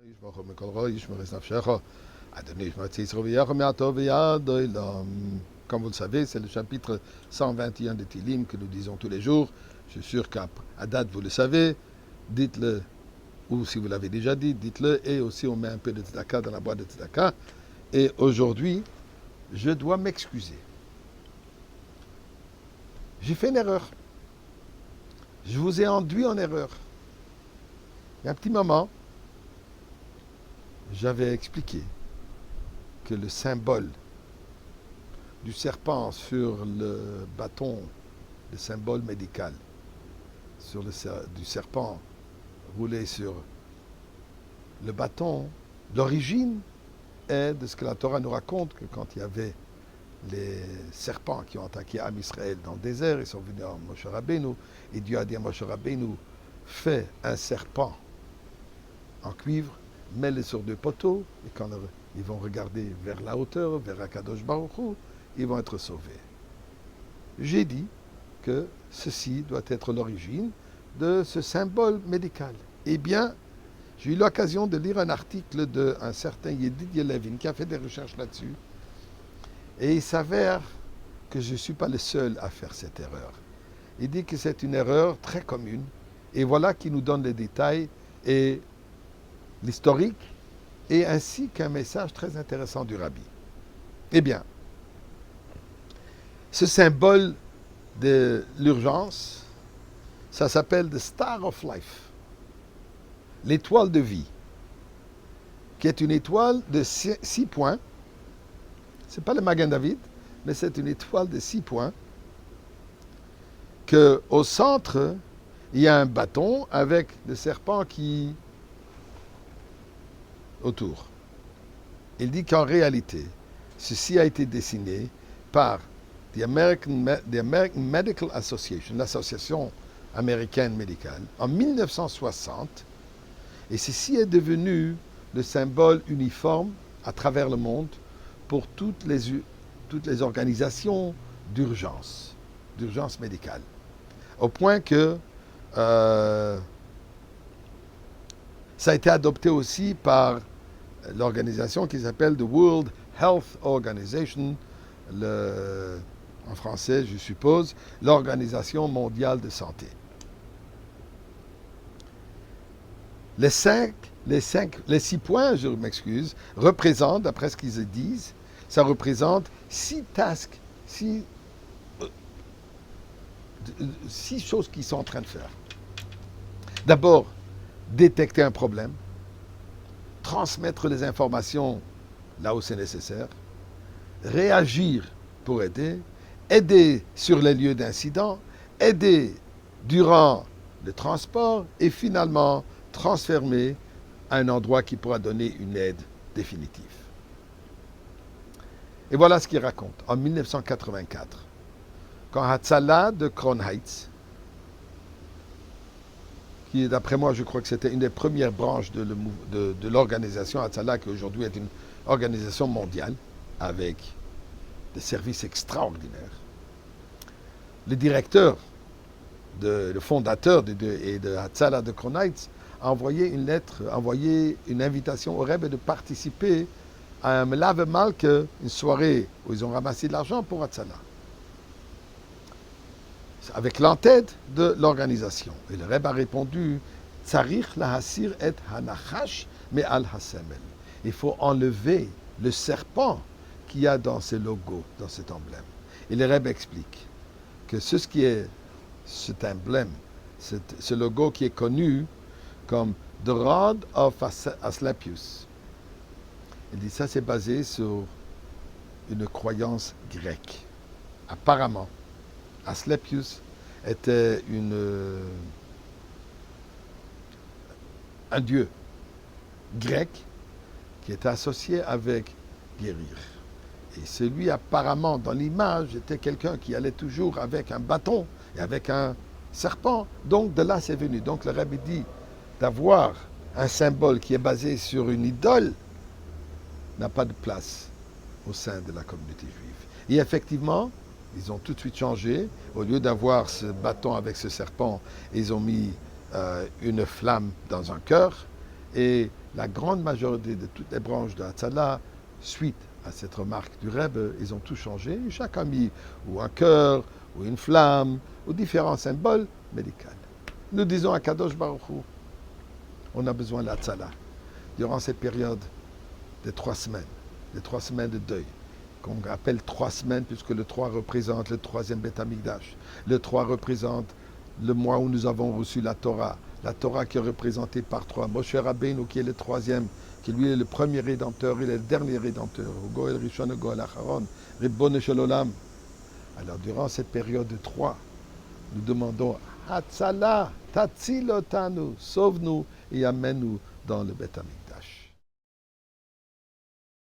Comme vous le savez, c'est le chapitre 121 de Tilim que nous disons tous les jours. Je suis sûr qu'à date, vous le savez. Dites-le, ou si vous l'avez déjà dit, dites-le. Et aussi, on met un peu de tzedaka dans la boîte de tzedaka. Et aujourd'hui, je dois m'excuser. J'ai fait une erreur. Je vous ai induit en erreur. Il y a un petit moment, j'avais expliqué que le symbole du serpent sur le bâton, le symbole médical, du serpent roulé sur le bâton, l'origine est de ce que la Torah nous raconte, que quand il y avait les serpents qui ont attaqué Am Israël dans le désert, ils sont venus à Moshe Rabbeinu, et Dieu a dit à Moshe Rabbeinu, fais un serpent en cuivre, mets-le sur deux poteaux, et quand ils vont regarder vers la hauteur, vers Akadosh Baruch Hu, ils vont être sauvés. J'ai dit que ceci doit être l'origine de ce symbole médical. Eh bien, j'ai eu l'occasion de lire un article d'un certain Yedid Yelevin qui a fait des recherches là-dessus. Et il s'avère que je ne suis pas le seul à faire cette erreur. Il dit que c'est une erreur très commune. Et voilà qui nous donne les détails et l'historique, et ainsi qu'un message très intéressant du Rabbi. Eh bien, ce symbole de l'urgence, ça s'appelle the Star of Life, l'étoile de vie, qui est une étoile de 6 points. Ce n'est pas le Magen David, mais c'est une étoile de 6 points, qu'au centre, il y a un bâton avec le serpent qui autour. Il dit qu'en réalité, ceci a été dessiné par the American Medical Association, l'association américaine médicale, en 1960, et ceci est devenu le symbole uniforme à travers le monde pour toutes les organisations d'urgence médicale. Au point que ça a été adopté aussi par l'organisation qui s'appelle The World Health Organization, en français, je suppose, l'Organisation mondiale de santé. Les 6 points, je m'excuse, représentent, d'après ce qu'ils disent, ça représente 6 tasks, 6 choses qu'ils sont en train de faire. D'abord, détecter un problème, transmettre les informations là où c'est nécessaire, réagir pour aider, aider sur les lieux d'incident, aider durant le transport et finalement transformer à un endroit qui pourra donner une aide définitive. Et voilà ce qu'il raconte. En 1984, quand Hatzalah de Crown Heights, qui d'après moi, je crois que c'était une des premières branches de l'organisation Hatzalah, qui aujourd'hui est une organisation mondiale, avec des services extraordinaires. Le directeur, le fondateur de Hatzalah de Crown Heights, a envoyé une lettre, une invitation au Rebbe de participer à un Melave Malke, une soirée où ils ont ramassé de l'argent pour Hatzalah, avec l'entête de l'organisation. Et le Rebbe a répondu, Tsarich lahasir et hanachash me al hasemel. Il faut enlever le serpent qu'il y a dans ce logo, dans cet emblème. Et le Rebbe explique que cet emblème, ce logo qui est connu comme The Rod of Asclepius. Il dit ça, c'est basé sur une croyance grecque. Apparemment, Asclepius était un dieu grec qui était associé avec guérir. Et celui, apparemment, dans l'image, était quelqu'un qui allait toujours avec un bâton et avec un serpent. Donc, de là, c'est venu. Donc, le Rabbi dit d'avoir un symbole qui est basé sur une idole n'a pas de place au sein de la communauté juive. Et effectivement, ils ont tout de suite changé. Au lieu d'avoir ce bâton avec ce serpent, ils ont mis une flamme dans un cœur. Et la grande majorité de toutes les branches de Hatzalah, suite à cette remarque du Rebbe, ils ont tout changé. Chaque a mis ou un cœur, ou une flamme, ou différents symboles médicaux. Nous disons à Kadosh Baruch Hu, on a besoin de l'Hatzalah. Durant cette période de 3 semaines, de deuil, qu'on appelle 3 semaines, puisque le 3 représente le 3e Beth Amikdash. Le 3 représente le mois où nous avons reçu la Torah qui est représentée par 3. Moshe Rabbeinu, qui est le 3e, qui lui est le premier rédempteur, il est le dernier rédempteur. Goel Rishon, Goel Acharon, Ribbon Shel Olam. Alors, durant cette période de 3, nous demandons Hatzalah, Tatzil Otanu, sauve-nous et amène-nous dans le Beth Amikdash.